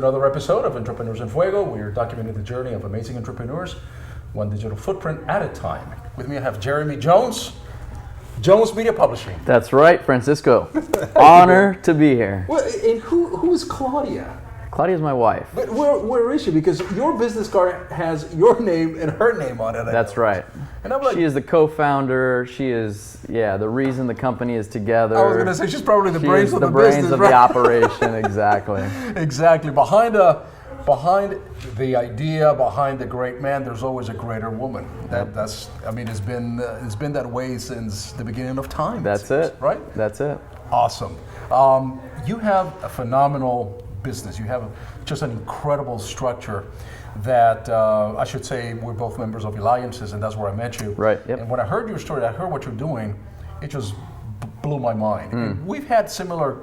another episode of Entrepreneurs in Fuego. We are documenting the journey of amazing entrepreneurs, one digital footprint at a time. With me I have Jeremy Jones, Jones Media Publishing. That's right, Francisco. Honor to be here. Well, and who is Claudia? Claudia's my wife. But where is she? Because your business card has your name and her name on it. That's right. And I'm like, she is the co-founder. She is, the reason the company is together. I was going to say, she's probably the brains of the brains business, of right? the operation, exactly. Exactly. Behind the idea, behind the great man, there's always a greater woman. It's been that way since the beginning of time. That's it. Right? That's it. Awesome. You have a phenomenal business. You have just an incredible structure that I should say we're both members of Alliances, and that's where I met you. Right. Yep. And when I heard your story, I heard what you're doing, it just blew my mind. And we've had similar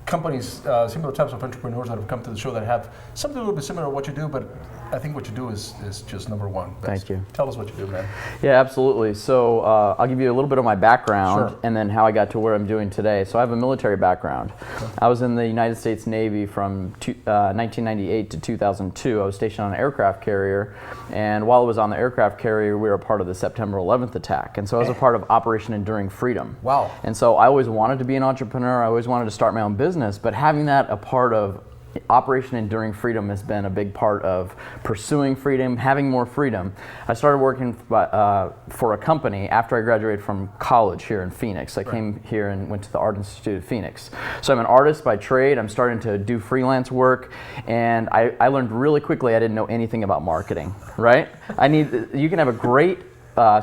companies, similar types of entrepreneurs that have come to the show that have something a little bit similar to what you do, but I think what you do is just number one. Thank you. Tell us what you do, man. Yeah, absolutely. So I'll give you a little bit of my background, Sure. and then how I got to where I'm doing today. So I have a military background. Okay. I was in the United States Navy from 1998 to 2002. I was stationed on an aircraft carrier, and while I was on the aircraft carrier, we were a part of the September 11th attack, and so I was a part of Operation Enduring Freedom. Wow. And so I always wanted to be an entrepreneur. I always wanted to start my own business, but having that a part of Operation Enduring Freedom has been a big part of pursuing freedom, having more freedom. I started working for a company after I graduated from college here in Phoenix. I came here and went to the Art Institute of Phoenix. So I'm an artist by trade. I'm starting to do freelance work, and I learned really quickly I didn't know anything about marketing, right? You can have a great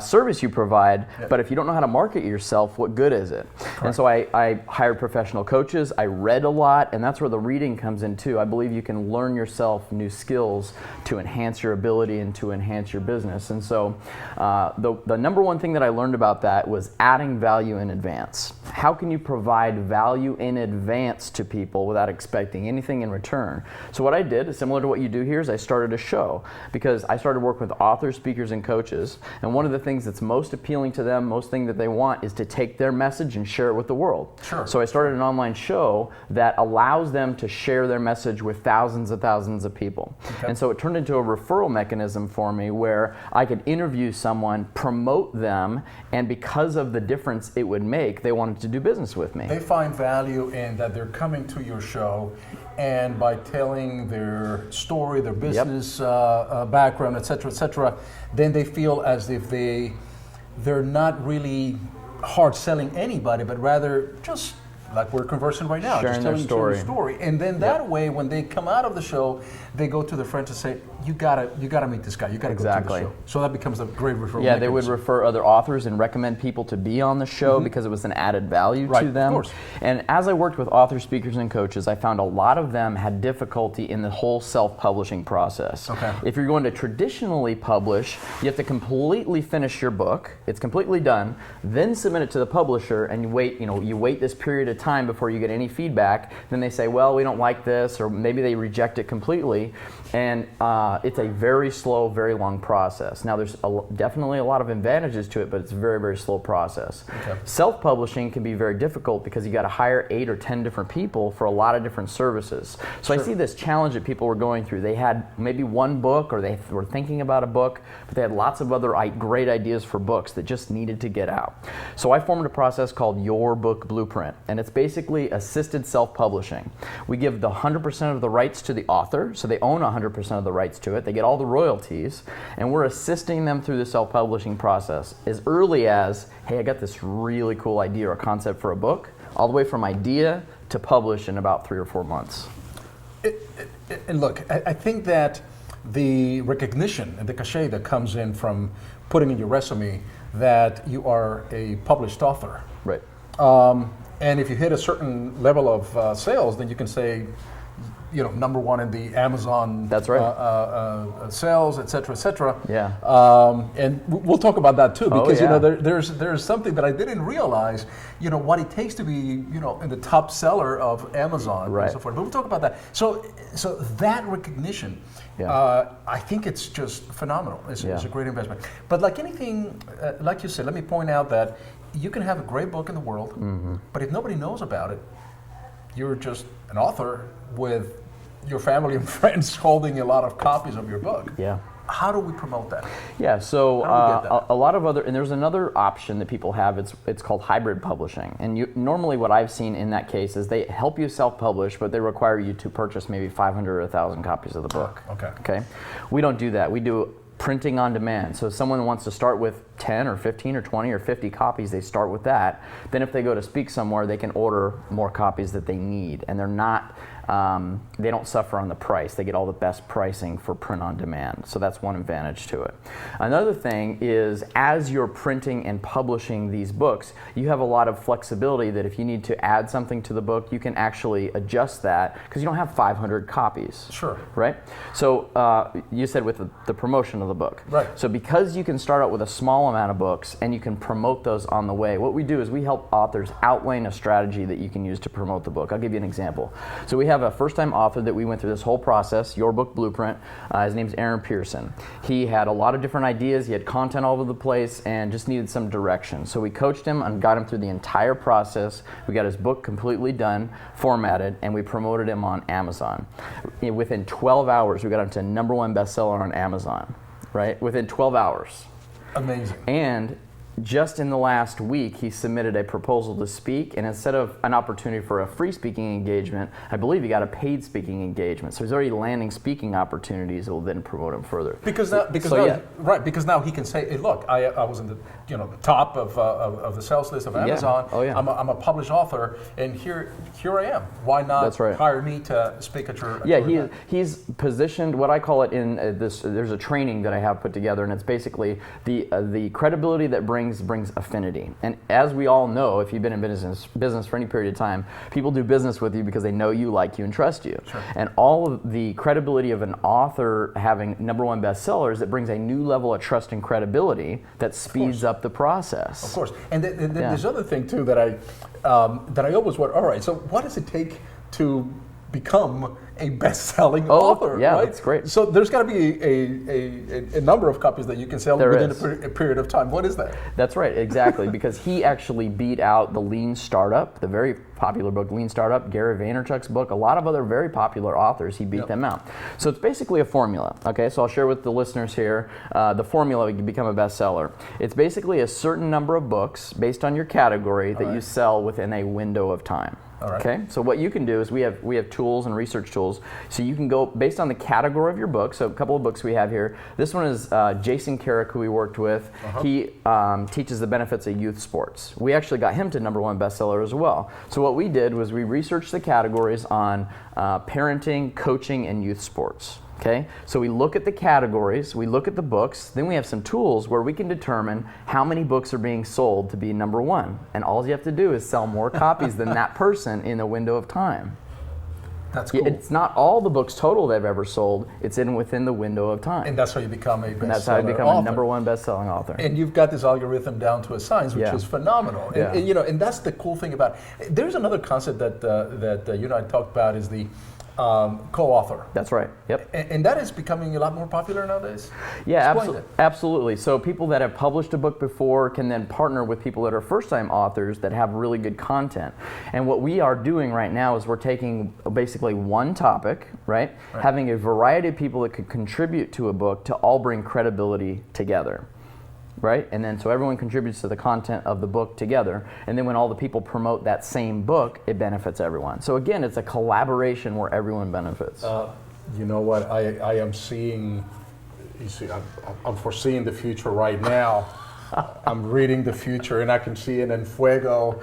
service you provide, but if you don't know how to market yourself, what good is it? Correct. And so I hired professional coaches, I read a lot, and that's where the reading comes in too. I believe you can learn yourself new skills to enhance your ability and to enhance your business. And so the number one thing that I learned about that was adding value in advance. How can you provide value in advance to people without expecting anything in return? So what I did, similar to what you do here, is I started a show, because I started working with authors, speakers, and coaches, and one of the things that's most appealing to them, most thing that they want, is to take their message and share it with the world. Sure. So I started an online show that allows them to share their message with thousands of people. Okay. And so it turned into a referral mechanism for me where I could interview someone, promote them, and because of the difference it would make, they wanted to do business with me. They find value in that they're coming to your show, and by telling their story, their business background, et cetera, then they feel as if they're not really hard selling anybody, but rather just like we're conversing right now, sharing just telling their their story. And then that way, when they come out of the show, they go to their friends and say, you gotta meet this guy, you gotta go to the show. So that becomes a great referral. Yeah, they would refer other authors and recommend people to be on the show because it was an added value to them. Of course. And as I worked with authors, speakers, and coaches, I found a lot of them had difficulty in the whole self-publishing process. Okay. If you're going to traditionally publish, you have to completely finish your book. It's completely done. Then submit it to the publisher, and you wait this period of time before you get any feedback. Then they say, well, we don't like this, or maybe they reject it completely. And it's a very slow, very long process. Now, there's definitely a lot of advantages to it, but it's a very, very slow process. Okay. Self-publishing can be very difficult because you got to hire 8 or 10 different people for a lot of different services. So I see this challenge that people were going through. They had maybe one book, or they were thinking about a book, but they had lots of other great ideas for books that just needed to get out. So I formed a process called Your Book Blueprint, and it's basically assisted self-publishing. We give the 100% of the rights to the author, so they own 100% of the rights to it. They get all the royalties, and we're assisting them through the self-publishing process as early as, hey, I got this really cool idea or concept for a book, all the way from idea to publish in about 3 or 4 months. And look, I think that the recognition and the cachet that comes in from putting in your resume that you are a published author. Right. And if you hit a certain level of sales, then you can say, number one in the Amazon. That's right. Sales, et cetera. Yeah. And we'll talk about that too, because there's something that I didn't realize. What it takes to be in the top seller of Amazon and so forth. But we'll talk about that. So that recognition, I think it's just phenomenal. It's a great investment. But like anything, like you said, let me point out that you can have a great book in the world, but if nobody knows about it, you're just an author with your family and friends holding a lot of copies of your book. Yeah. How do we promote that? Yeah, so a lot of other, and there's another option that people have, it's called hybrid publishing. And normally what I've seen in that case is they help you self-publish, but they require you to purchase maybe 500 or 1,000 copies of the book. Okay. We don't do that. We do printing on demand. So if someone wants to start with 10 or 15 or 20 or 50 copies, they start with that. Then if they go to speak somewhere, they can order more copies that they need. And they're not, they don't suffer on the price. They get all the best pricing for print on demand. So that's one advantage to it. Another thing is, as you're printing and publishing these books, you have a lot of flexibility that if you need to add something to the book, you can actually adjust that because you don't have 500 copies. Sure. Right? So you said with the promotion of the book. Right. So because you can start out with a small amount of books and you can promote those on the way, what we do is we help authors outline a strategy that you can use to promote the book. I'll give you an example. So we have a first-time author that we went through this whole process, Your Book Blueprint. His name's Aaron Pearson. He had a lot of different ideas. He had content all over the place and just needed some direction. So we coached him and got him through the entire process. We got his book completely done, formatted, and we promoted him on Amazon. Within 12 hours, we got him to #1 bestseller on Amazon, right? Within 12 hours. Amazing. And just in the last week, he submitted a proposal to speak, and instead of an opportunity for a free speaking engagement, I believe he got a paid speaking engagement. So he's already landing speaking opportunities that will then promote him further. Because now he can say, hey, look, I was in the the top of the sales list of Amazon. Yeah. Oh, yeah. I'm a published author, and here I am. Why not hire me to speak at your event? He's positioned, what I call it in this, there's a training that I have put together, and it's basically the credibility that brings affinity. And as we all know, if you've been in business for any period of time, people do business with you because they know you, like you, and trust you. Sure. And all of the credibility of an author having #1 bestsellers, it brings a new level of trust and credibility that speeds up the process. Of course. And there's other thing too that I always wonder, all right, so what does it take to become a best-selling author? Yeah, right? That's great. So there's got to be a number of copies that you can sell within a period of time. What is that? That's right, exactly, because he actually beat out the Lean Startup, the very popular book, Lean Startup, Gary Vaynerchuk's book, a lot of other very popular authors, he beat them out. So it's basically a formula, okay? So I'll share with the listeners here the formula to become a bestseller. It's basically a certain number of books based on your category that you sell within a window of time. Okay, so what you can do is we have tools and research tools. So you can go based on the category of your book. So a couple of books we have here. This one is Jason Carrick, who we worked with. He teaches the benefits of youth sports. We actually got him to #1 bestseller as well. So what we did was we researched the categories on parenting, coaching, and youth sports. Okay, so we look at the categories, we look at the books, then we have some tools where we can determine how many books are being sold to be #1. And all you have to do is sell more copies than that person in a window of time. That's cool. It's not all the books total they've ever sold, it's within the window of time. And that's how you become a bestseller. And that's how you become a #1 best-selling author. And you've got this algorithm down to a science, which is phenomenal. And, and that's the cool thing about it. There's another concept that you and I talked about is the co-author. That's right. Yep. And that is becoming a lot more popular nowadays. Yeah, absolutely. So people that have published a book before can then partner with people that are first-time authors that have really good content. And what we are doing right now is we're taking basically one topic, right? Having a variety of people that could contribute to a book to all bring credibility together. Right? And then so everyone contributes to the content of the book together, and then when all the people promote that same book, it benefits everyone. So again, it's a collaboration where everyone benefits. You know what? I am seeing, I'm foreseeing the future right now. I'm reading the future, and I can see it in Fuego.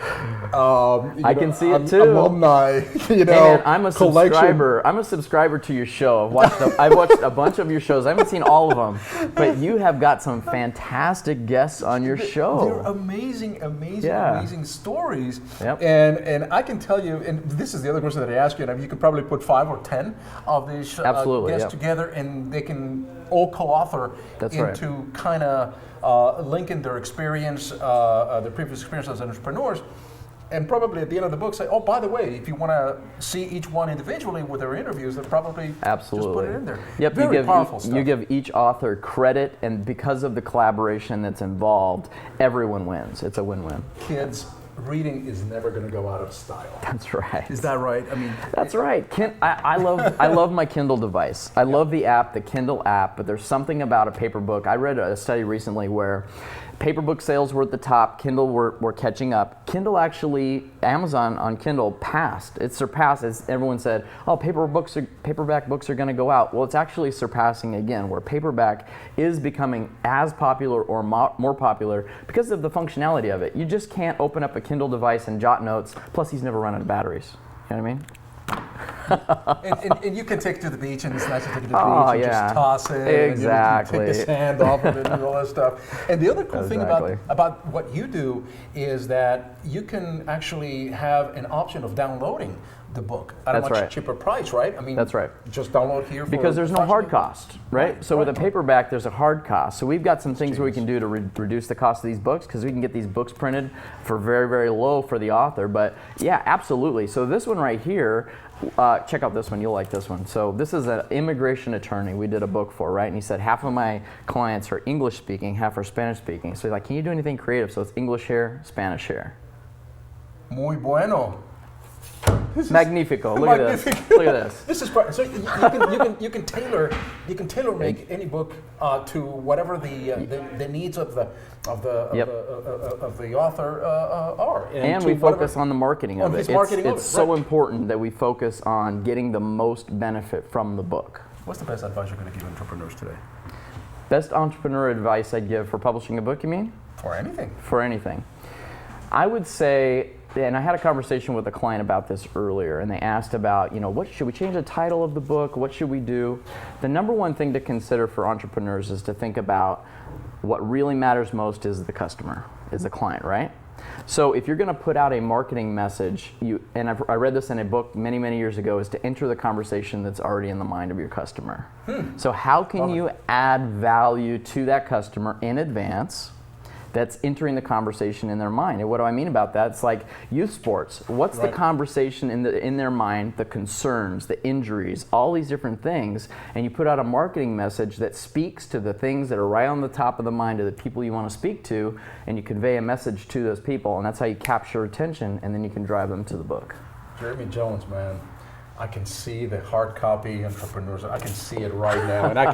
I can see it too. Alumni, Hey man, I'm a subscriber. I'm a subscriber to your show. I've watched a bunch of your shows. I haven't seen all of them, but you have got some fantastic guests on your show. They're amazing stories. Yep. And I can tell you, and this is the other question that I asked you, and you could probably put 5 or 10 of these guests together, and they can all co-author into kind of linking their experience, their previous experience as entrepreneurs, and probably at the end of the book say, oh, by the way, if you want to see each one individually with their interviews, they'll probably just put it in there. Yep, Very powerful stuff. You give each author credit, and because of the collaboration that's involved, everyone wins. It's a win-win. Kids, reading is never going to go out of style. That's right. Is that right? I mean, that's right. I love my Kindle device. I love the app, the Kindle app, but there's something about a paper book. I read a study recently where paper book sales were at the top, Kindle were catching up. Kindle actually, Amazon on Kindle passed. It surpassed, as everyone said, oh, paperback books are going to go out. Well, it's actually surpassing again, where paperback is becoming as popular or more popular because of the functionality of it. You just can't open up a Kindle device and jot notes, plus he's never run out of batteries. You know what I mean? and you can take it to the beach, and it's nice to take it to the beach and just toss it. Exactly. And you take the sand off of it and all that stuff. And the other cool thing about what you do is that you can actually have an option of downloading the book at a much cheaper price, right? I mean, that's right. Just download here. Because there's no hard cost, right? So with a paperback, there's a hard cost. So we've got some things where we can do to reduce the cost of these books, because we can get these books printed for very, very low for the author. But yeah, absolutely. So this one right here, check out this one. You'll like this one. So this is an immigration attorney we did a book for, right? And he said half of my clients are English speaking, half are Spanish speaking. So he's like, can you do anything creative? So it's English here, Spanish here. Muy bueno. Magnifico. Look at this. Look at this. This is so you can tailor make any book to whatever the needs of the author are. And we focus on the marketing of it. It's so important that we focus on getting the most benefit from the book. What's the best advice you're going to give entrepreneurs today? Best entrepreneur advice I'd give for publishing a book, you mean? For anything. For anything. I would say, and I had a conversation with a client about this earlier, and they asked about, what should we change the title of the book? What should we do? The number one thing to consider for entrepreneurs is to think about what really matters most is the customer, is the client, right? So if you're going to put out a marketing message, I read this in a book many, many years ago, is to enter the conversation that's already in the mind of your customer. So how can you add value to that customer in advance that's entering the conversation in their mind? And what do I mean about that? It's like youth sports. What's the conversation in their mind, the concerns, the injuries, all these different things, and you put out a marketing message that speaks to the things that are right on the top of the mind of the people you want to speak to, and you convey a message to those people, and that's how you capture attention, and then you can drive them to the book. Jeremy Jones, man. I can see the hard copy entrepreneurs. I can see it right now, and I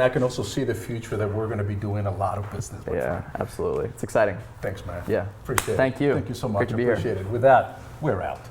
can also see the future that we're going to be doing a lot of business. Yeah, absolutely. It's exciting. Thanks, man. Yeah, appreciate it. Thank you. Thank you so much. Great to be appreciate it. With that, we're out.